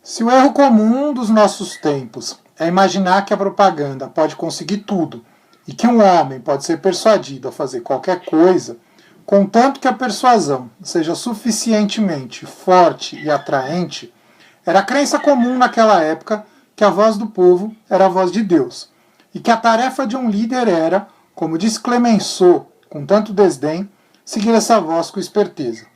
Se o erro comum dos nossos tempos é imaginar que a propaganda pode conseguir tudo e que um homem pode ser persuadido a fazer qualquer coisa, contanto que a persuasão seja suficientemente forte e atraente, era a crença comum naquela época que a voz do povo era a voz de Deus, e que a tarefa de um líder era, como diz Clemenceau com tanto desdém, seguir essa voz com esperteza.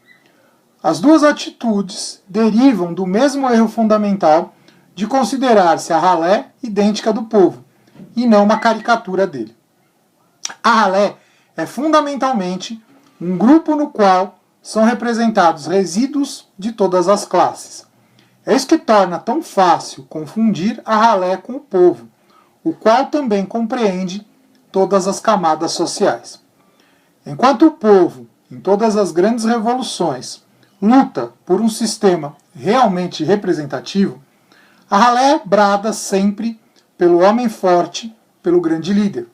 As duas atitudes derivam do mesmo erro fundamental de considerar-se a ralé idêntica do povo, e não uma caricatura dele. A ralé é fundamentalmente um grupo no qual são representados resíduos de todas as classes. É isso que torna tão fácil confundir a ralé com o povo, o qual também compreende todas as camadas sociais. Enquanto o povo, em todas as grandes revoluções, luta por um sistema realmente representativo, a ralé brada sempre pelo homem forte, pelo grande líder.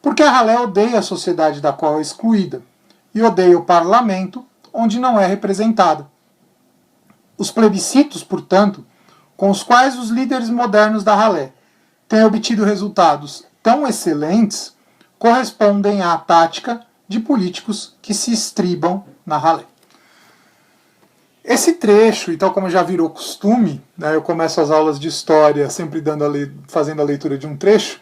Porque a ralé odeia a sociedade da qual é excluída e odeia o parlamento onde não é representada. Os plebiscitos, portanto, com os quais os líderes modernos da ralé têm obtido resultados tão excelentes, correspondem à tática de políticos que se estribam na ralé. Esse trecho, e tal como já virou costume, né, eu começo as aulas de história sempre fazendo a leitura de um trecho.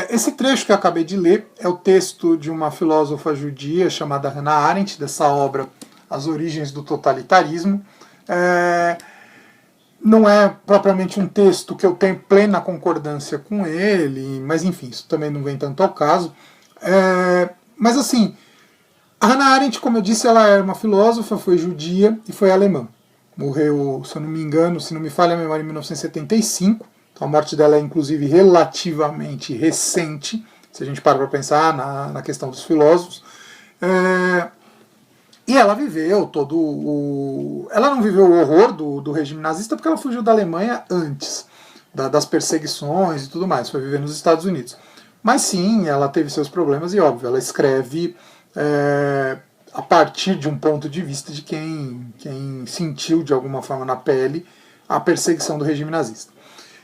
Esse trecho que eu acabei de ler é o texto de uma filósofa judia chamada Hannah Arendt, dessa obra As Origens do Totalitarismo. Não é propriamente um texto que eu tenho plena concordância com ele, mas enfim, isso também não vem tanto ao caso. Mas assim, a Hannah Arendt, como eu disse, ela era uma filósofa, foi judia e foi alemã. Morreu, se eu não me engano, se não me falha a memória, em 1975. Então a morte dela é, inclusive, relativamente recente, se a gente para pensar na questão dos filósofos. E ela viveu Ela não viveu o horror do regime nazista porque ela fugiu da Alemanha antes das perseguições e tudo mais, foi viver nos Estados Unidos. Mas sim, ela teve seus problemas e, óbvio, ela escreve a partir de um ponto de vista de quem sentiu de alguma forma na pele a perseguição do regime nazista.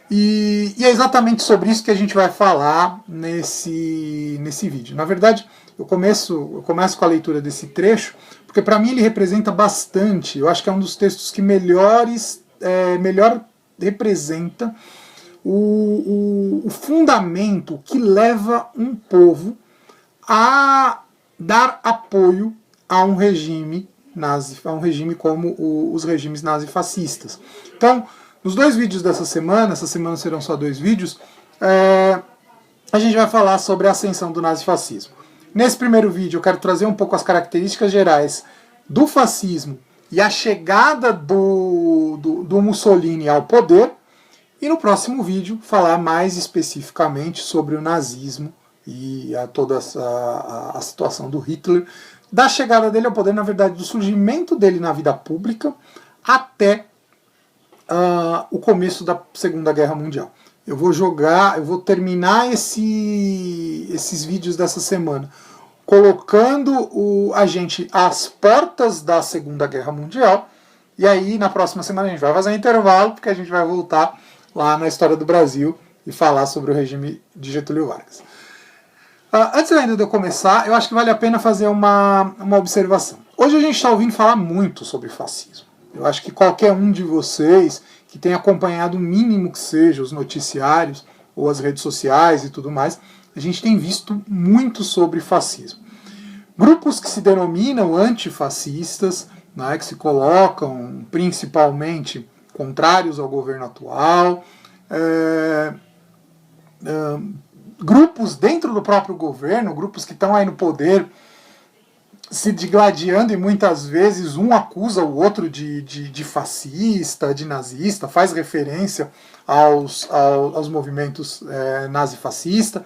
E é exatamente sobre isso que a gente vai falar nesse vídeo. Na verdade, eu começo com a leitura desse trecho, porque para mim ele representa bastante, eu acho que é um dos textos que melhor representa o fundamento que leva um povo a dar apoio a um regime nazi, a um regime como os regimes nazifascistas. Então, nos dois vídeos dessa semana, essa semana serão só 2 vídeos, a gente vai falar sobre a ascensão do nazifascismo. Nesse primeiro vídeo eu quero trazer um pouco as características gerais do fascismo e a chegada do Mussolini ao poder, e no próximo vídeo falar mais especificamente sobre o nazismo e toda a situação do Hitler, da chegada dele ao poder, na verdade, do surgimento dele na vida pública até o começo da Segunda Guerra Mundial. Eu vou terminar esses vídeos dessa semana colocando a gente às portas da Segunda Guerra Mundial, e aí na próxima semana a gente vai fazer um intervalo, porque a gente vai voltar lá na história do Brasil e falar sobre o regime de Getúlio Vargas. Antes ainda de eu começar, eu acho que vale a pena fazer uma observação. Hoje a gente está ouvindo falar muito sobre fascismo. Eu acho que qualquer um de vocês que tenha acompanhado o mínimo que seja os noticiários ou as redes sociais e tudo mais, a gente tem visto muito sobre fascismo. Grupos que se denominam antifascistas, né, que se colocam principalmente contrários ao governo atual, grupos dentro do próprio governo, grupos que estão aí no poder, se digladiando, e muitas vezes um acusa o outro de fascista, de nazista, faz referência aos movimentos nazifascistas.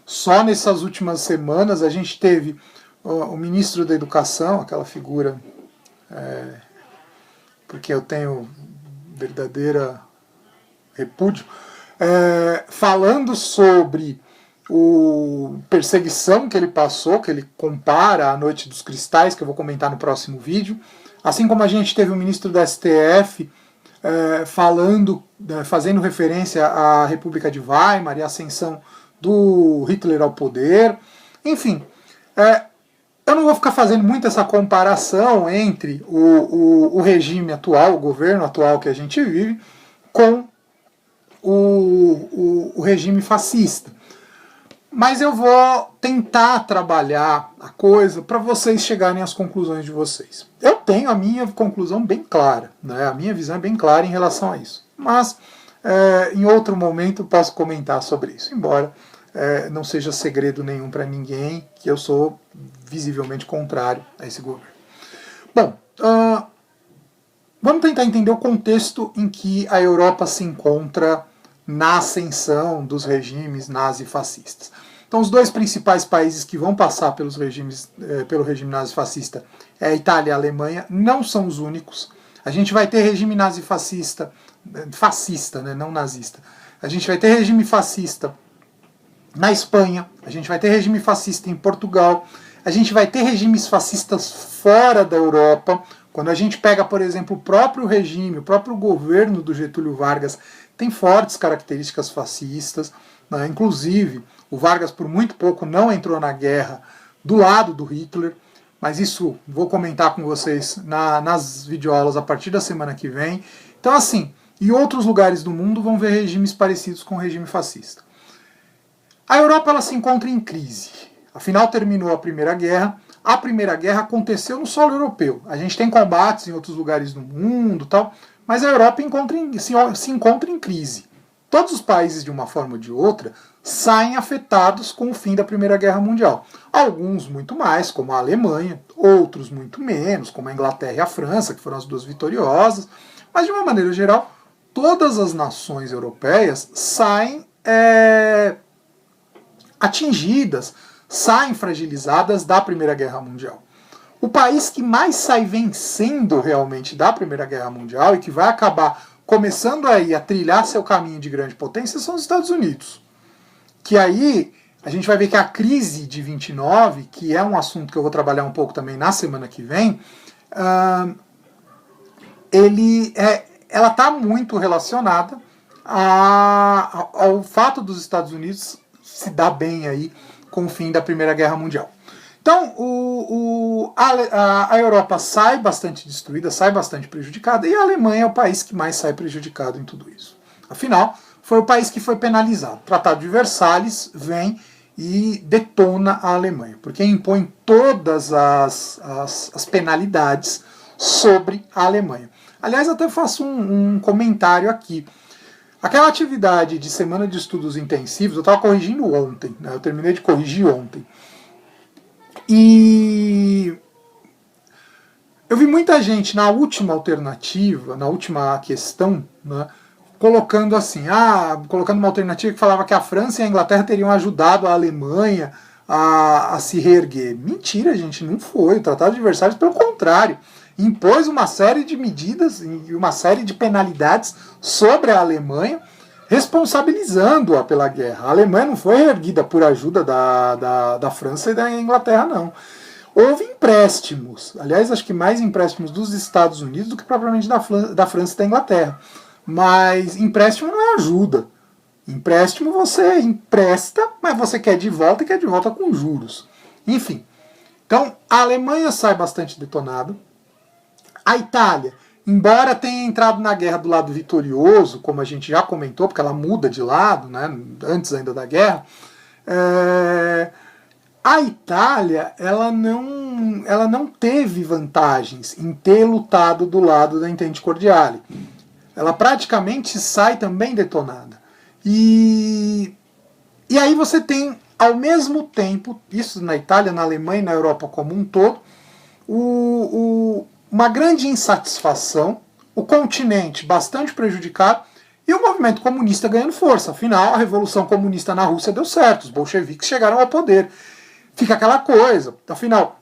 Só nessas últimas semanas a gente teve o ministro da Educação, aquela figura, porque eu tenho verdadeira repúdio, falando sobre a perseguição que ele passou, que ele compara à Noite dos Cristais, que eu vou comentar no próximo vídeo. Assim como a gente teve o ministro da STF fazendo referência à República de Weimar e à ascensão do Hitler ao poder. Enfim, eu não vou ficar fazendo muito essa comparação entre o regime atual, o governo atual que a gente vive, com o regime fascista. Mas eu vou tentar trabalhar a coisa para vocês chegarem às conclusões de vocês. Eu tenho a minha conclusão bem clara, né? A minha visão é bem clara em relação a isso. Mas em outro momento posso comentar sobre isso, embora não seja segredo nenhum para ninguém que eu sou visivelmente contrário a esse governo. Bom, vamos tentar entender o contexto em que a Europa se encontra na ascensão dos regimes nazifascistas. Então, os dois principais países que vão passar pelo regime nazifascista é a Itália e a Alemanha, não são os únicos. A gente vai ter regime nazifascista, fascista, né, não nazista. A gente vai ter regime fascista na Espanha, a gente vai ter regime fascista em Portugal, a gente vai ter regimes fascistas fora da Europa. Quando a gente pega, por exemplo, o próprio regime, o próprio governo do Getúlio Vargas tem fortes características fascistas, né? Inclusive, o Vargas por muito pouco não entrou na guerra do lado do Hitler, mas isso vou comentar com vocês nas videoaulas a partir da semana que vem. Então, assim, em outros lugares do mundo vão ver regimes parecidos com o regime fascista. A Europa ela se encontra em crise. Afinal, terminou a Primeira Guerra. A Primeira Guerra aconteceu no solo europeu. A gente tem combates em outros lugares do mundo, tal, mas a Europa se encontra em crise. Todos os países, de uma forma ou de outra, saem afetados com o fim da Primeira Guerra Mundial. Alguns muito mais, como a Alemanha, outros muito menos, como a Inglaterra e a França, que foram as duas vitoriosas. Mas, de uma maneira geral, todas as nações europeias saem atingidas, saem fragilizadas da Primeira Guerra Mundial. O país que mais sai vencendo realmente da Primeira Guerra Mundial e que vai acabar começando aí a trilhar seu caminho de grande potência são os Estados Unidos. Que aí a gente vai ver que a crise de 29, que é um assunto que eu vou trabalhar um pouco também na semana que vem, ela está muito relacionada ao fato dos Estados Unidos se dar bem aí com o fim da Primeira Guerra Mundial. Então, a Europa sai bastante destruída, sai bastante prejudicada, e a Alemanha é o país que mais sai prejudicado em tudo isso. Afinal, foi o país que foi penalizado. O Tratado de Versalhes vem e detona a Alemanha, porque impõe todas as penalidades sobre a Alemanha. Aliás, até faço um comentário aqui. Aquela atividade de semana de estudos intensivos, eu estava corrigindo ontem, né? Eu terminei de corrigir ontem. E eu vi muita gente na última alternativa, na última questão, né, colocando assim, colocando uma alternativa que falava que a França e a Inglaterra teriam ajudado a Alemanha a se reerguer. Mentira, gente, não foi. O Tratado de Versalhes, pelo contrário, impôs uma série de medidas e uma série de penalidades sobre a Alemanha, responsabilizando-a pela guerra. A Alemanha não foi reerguida por ajuda da França e da Inglaterra, não. Houve empréstimos, aliás, acho que mais empréstimos dos Estados Unidos do que propriamente da França e da Inglaterra. Mas empréstimo não é ajuda. Empréstimo você empresta, mas você quer de volta e quer de volta com juros. Enfim, então a Alemanha sai bastante detonada. A Itália, embora tenha entrado na guerra do lado vitorioso, como a gente já comentou, porque ela muda de lado, né, antes ainda da guerra, a Itália ela não teve vantagens em ter lutado do lado da Entente Cordiale. Ela praticamente sai também detonada. E aí você tem, ao mesmo tempo, isso na Itália, na Alemanha e na Europa como um todo, uma grande insatisfação, o continente bastante prejudicado e o movimento comunista ganhando força. Afinal, a Revolução Comunista na Rússia deu certo, os bolcheviques chegaram ao poder. Fica aquela coisa. Afinal,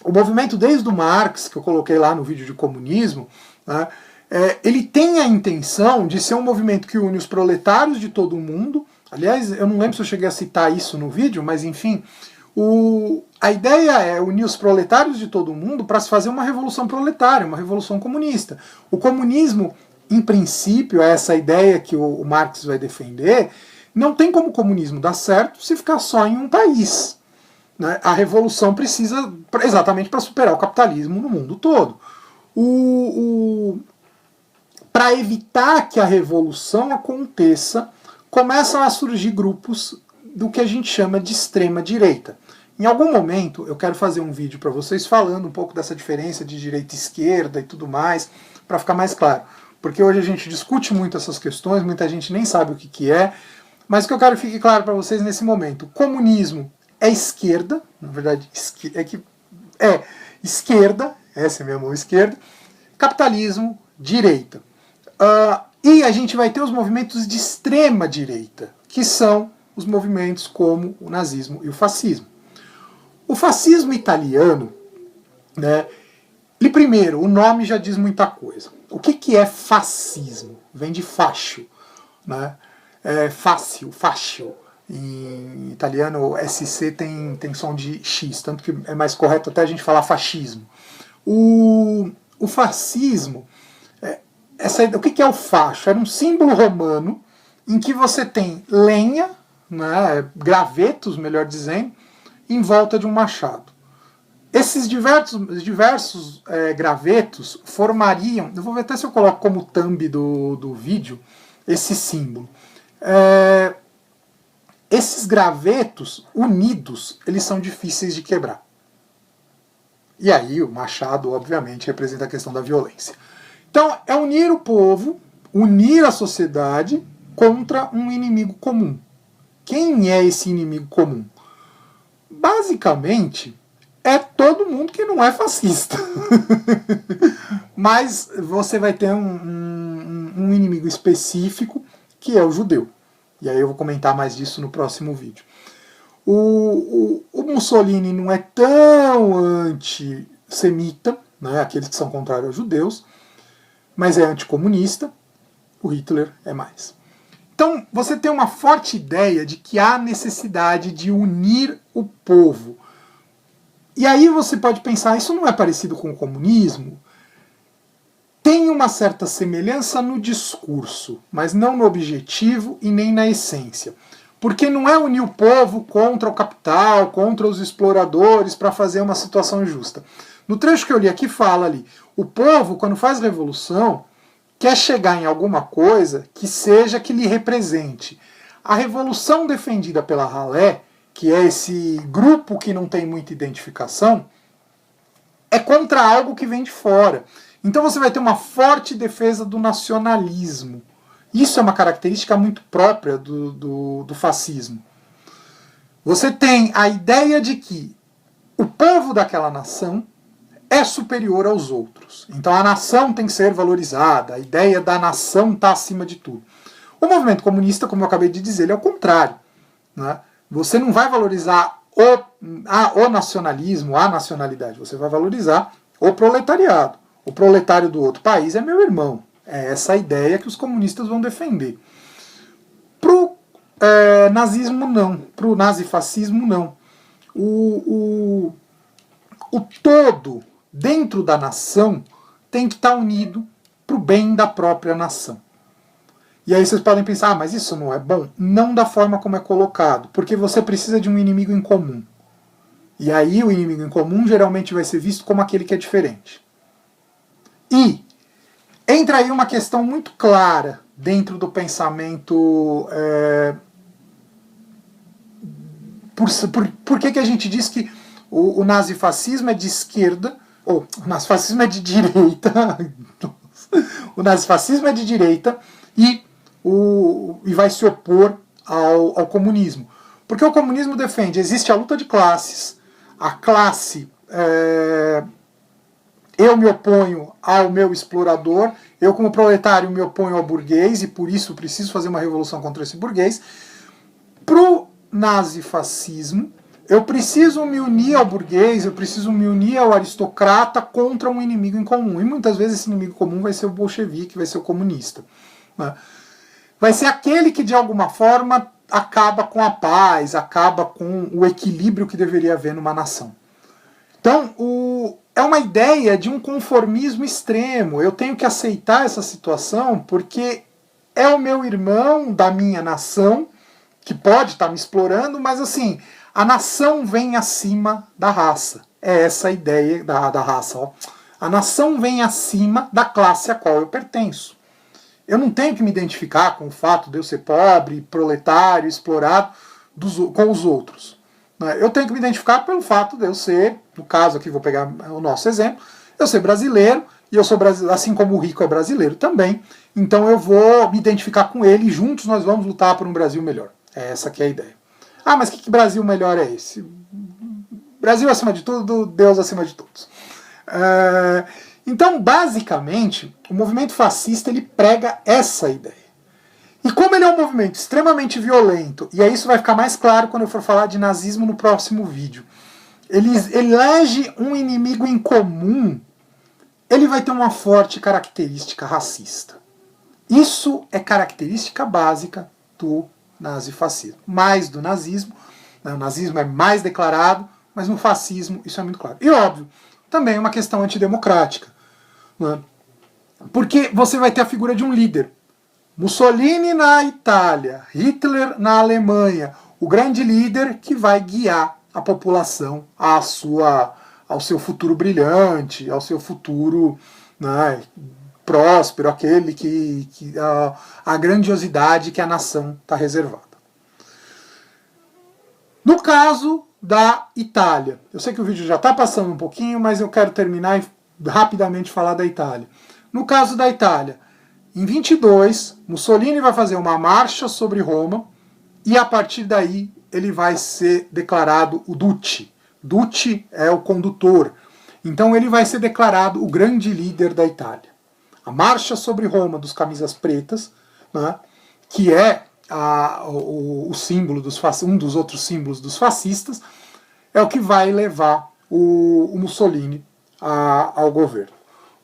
o movimento desde o Marx, que eu coloquei lá no vídeo de comunismo, né, ele tem a intenção de ser um movimento que une os proletários de todo o mundo. Aliás, eu não lembro se eu cheguei a citar isso no vídeo, mas enfim, a ideia é unir os proletários de todo o mundo para se fazer uma revolução proletária, uma revolução comunista. O comunismo em princípio, essa ideia que o Marx vai defender, não tem como o comunismo dar certo se ficar só em um país. Né? A revolução precisa exatamente para superar o capitalismo no mundo todo. Para evitar que a revolução aconteça, começam a surgir grupos do que a gente chama de extrema-direita. Em algum momento eu quero fazer um vídeo para vocês falando um pouco dessa diferença de direita e esquerda e tudo mais, para ficar mais claro. Porque hoje a gente discute muito essas questões, muita gente nem sabe o que é, mas o que eu quero que fique claro para vocês nesse momento: o comunismo é esquerda, na verdade é esquerda, essa é a minha mão esquerda, capitalismo, direita. E a gente vai ter os movimentos de extrema direita, que são os movimentos como o nazismo e o fascismo. O fascismo italiano, né, e primeiro, o nome já diz muita coisa. O que é fascismo? Vem de fascio, né? Fácil, fascio. Em italiano, SC tem som de X, tanto que é mais correto até a gente falar fascismo. O fascismo, o que é o fascio? Era um símbolo romano em que você tem lenha, né, gravetos, melhor dizendo, em volta de um machado. Esses diversos gravetos formariam, eu vou ver até se eu coloco como thumb do vídeo, esse símbolo. Esses gravetos unidos, eles são difíceis de quebrar. E aí o machado, obviamente, representa a questão da violência. Então, é unir o povo, unir a sociedade contra um inimigo comum. Quem é esse inimigo comum? Basicamente, é todo mundo que não é fascista. Mas você vai ter um inimigo específico, que é o judeu. E aí eu vou comentar mais disso no próximo vídeo. O Mussolini não é tão antissemita, né, aqueles que são contrários aos judeus, mas é anticomunista. O Hitler é mais. Então você tem uma forte ideia de que há necessidade de unir o povo. E aí você pode pensar, isso não é parecido com o comunismo? Tem uma certa semelhança no discurso, mas não no objetivo e nem na essência. Porque não é unir o povo contra o capital, contra os exploradores, para fazer uma situação justa. No trecho que eu li aqui fala ali, o povo, quando faz revolução, quer chegar em alguma coisa que lhe represente. A revolução defendida pela Ralé, que é esse grupo que não tem muita identificação, é contra algo que vem de fora. Então você vai ter uma forte defesa do nacionalismo. Isso é uma característica muito própria do fascismo. Você tem a ideia de que o povo daquela nação é superior aos outros. Então a nação tem que ser valorizada, a ideia da nação está acima de tudo. O movimento comunista, como eu acabei de dizer, ele é o contrário. Né? Você não vai valorizar o nacionalismo, a nacionalidade, você vai valorizar o proletariado. O proletário do outro país é meu irmão. É essa a ideia que os comunistas vão defender. Pro nazismo não, pro nazifascismo não. O todo dentro da nação tem que estar unido para o bem da própria nação. E aí vocês podem pensar, mas isso não é bom? Não da forma como é colocado, porque você precisa de um inimigo em comum. E aí o inimigo em comum geralmente vai ser visto como aquele que é diferente. E entra aí uma questão muito clara dentro do pensamento. Por que a gente diz que o nazifascismo é de esquerda, ou o nazifascismo é de direita, o nazifascismo é de direita e vai se opor ao comunismo? Porque o comunismo defende, existe a luta de classes, a classe, eu me oponho ao meu explorador, eu como proletário me oponho ao burguês e por isso preciso fazer uma revolução contra esse burguês. Pro nazifascismo, eu preciso me unir ao burguês, eu preciso me unir ao aristocrata contra um inimigo em comum. E muitas vezes esse inimigo comum vai ser o bolchevique, vai ser o comunista. Né? Vai ser aquele que de alguma forma acaba com a paz, acaba com o equilíbrio que deveria haver numa nação. Então, é uma ideia de um conformismo extremo. Eu tenho que aceitar essa situação porque é o meu irmão da minha nação que pode estar me explorando, mas assim, a nação vem acima da raça. É essa a ideia da raça. Ó. A nação vem acima da classe a qual eu pertenço. Eu não tenho que me identificar com o fato de eu ser pobre, proletário, explorado com os outros. Eu tenho que me identificar pelo fato de eu ser, no caso aqui vou pegar o nosso exemplo, eu ser brasileiro, e eu sou brasileiro, assim como o rico é brasileiro também, então eu vou me identificar com ele e juntos nós vamos lutar por um Brasil melhor. É essa que é a ideia. Ah, mas que Brasil melhor é esse? Brasil acima de tudo, Deus acima de todos. Então, basicamente, o movimento fascista ele prega essa ideia. E como ele é um movimento extremamente violento, e aí isso vai ficar mais claro quando eu for falar de nazismo no próximo vídeo, ele elege um inimigo em comum, ele vai ter uma forte característica racista. Isso é característica básica do nazifascismo. Mais do nazismo, o nazismo é mais declarado, mas no fascismo isso é muito claro. E óbvio, também é uma questão antidemocrática. Né? Porque você vai ter a figura de um líder. Mussolini na Itália, Hitler na Alemanha, o grande líder que vai guiar a população ao seu futuro brilhante, ao seu futuro, né, próspero, aquele que a grandiosidade que a nação está reservada. No caso da Itália, eu sei que o vídeo já está passando um pouquinho, mas eu quero terminar e rapidamente falar da Itália. No caso da Itália, em 22, Mussolini vai fazer uma marcha sobre Roma e a partir daí ele vai ser declarado o Duce. Duce é o condutor. Então ele vai ser declarado o grande líder da Itália. A marcha sobre Roma dos camisas pretas, né, que é o símbolo um dos outros símbolos dos fascistas, é o que vai levar o Mussolini ao governo.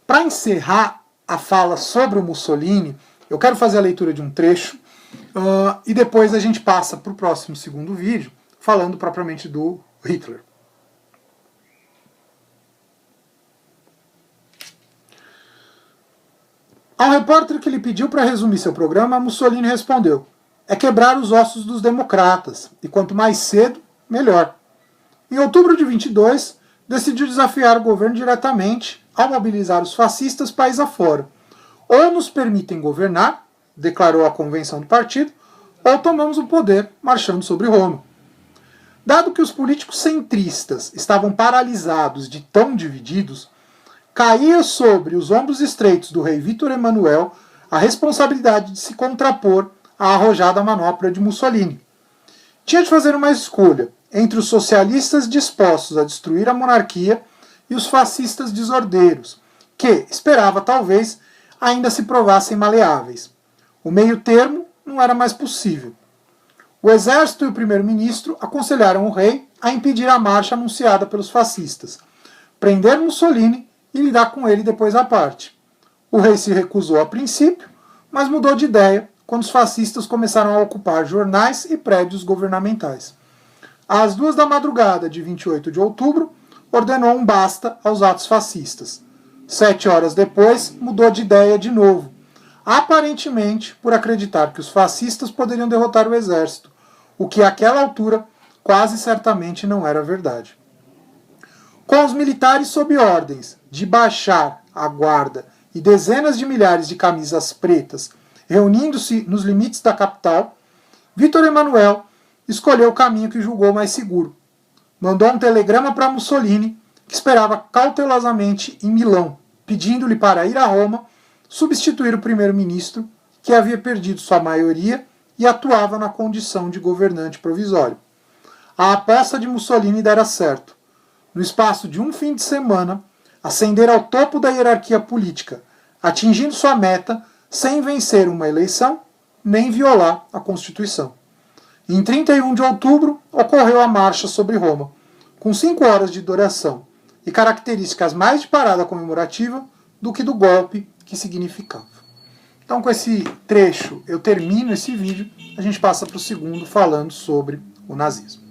Para encerrar a fala sobre o Mussolini, eu quero fazer a leitura de um trecho e depois a gente passa para o próximo segundo vídeo, falando propriamente do Hitler. Ao repórter que lhe pediu para resumir seu programa, Mussolini respondeu: é quebrar os ossos dos democratas, e quanto mais cedo, melhor. Em outubro de 22, decidiu desafiar o governo diretamente ao mobilizar os fascistas país afora. Ou nos permitem governar, declarou a convenção do partido, ou tomamos o poder marchando sobre Roma. Dado que os políticos centristas estavam paralisados de tão divididos, caía sobre os ombros estreitos do rei Vítor Emanuel a responsabilidade de se contrapor à arrojada manopla de Mussolini. Tinha de fazer uma escolha entre os socialistas dispostos a destruir a monarquia e os fascistas desordeiros, que, esperava talvez, ainda se provassem maleáveis. O meio termo não era mais possível. O exército e o primeiro-ministro aconselharam o rei a impedir a marcha anunciada pelos fascistas, prender Mussolini e lidar com ele depois à parte. O rei se recusou a princípio, mas mudou de ideia quando os fascistas começaram a ocupar jornais e prédios governamentais. Às 2 da madrugada de 28 de outubro, ordenou um basta aos atos fascistas. 7 horas depois, mudou de ideia de novo, aparentemente por acreditar que os fascistas poderiam derrotar o exército, o que àquela altura quase certamente não era verdade. Com os militares sob ordens de baixar a guarda e dezenas de milhares de camisas pretas reunindo-se nos limites da capital, Vítor Emanuel escolheu o caminho que julgou mais seguro. Mandou um telegrama para Mussolini, que esperava cautelosamente em Milão, pedindo-lhe para ir a Roma substituir o primeiro-ministro, que havia perdido sua maioria e atuava na condição de governante provisório. A aposta de Mussolini dera certo. No espaço de um fim de semana, ascender ao topo da hierarquia política, atingindo sua meta sem vencer uma eleição, nem violar a Constituição. Em 31 de outubro, ocorreu a marcha sobre Roma, com 5 horas de duração e características mais de parada comemorativa do que do golpe que significava. Então, com esse trecho, eu termino esse vídeo, a gente passa para o segundo falando sobre o nazismo.